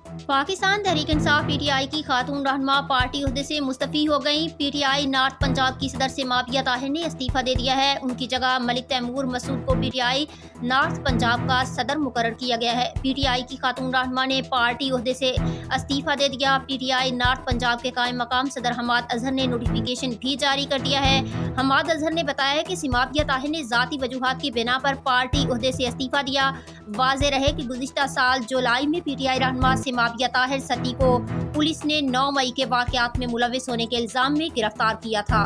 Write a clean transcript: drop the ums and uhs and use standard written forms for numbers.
Pakistan Tehreek Insaf PTI की खातून रहनुमा party ओहदे से मुस्तफ़ी हो गई। पीटीआई नॉर्थ पंजाब की सदर से माविया ताहिर ने इस्तीफा दे दिया है। उनकी जगह मलिक तैमूर मसूद को पीटीआई नॉर्थ पंजाब का सदर मुकर्रर किया गया है। पीटीआई की खातून रहनुमा ने पार्टी ओहदे से इस्तीफा दे दिया। पीटीआई नॉर्थ पंजाब के कायम मकाम सदर हमाद अजहर ने नोटिफिकेशन भी जारी कर दिया है। हमाद अजहर ने बताया कि माविया ताहिर ने ज़ाती वजूहात की बिना पर पार्टी ओहदे से इस्तीफा दिया। वाज़े रहे कि गुज़िश्ता साल जुलाई में पीटीआई रहनुमा माविया ताहिर सती को पुलिस ने 9 मई के वाक़यात में मुलविस होने के इल्ज़ाम में गिरफ्तार किया था।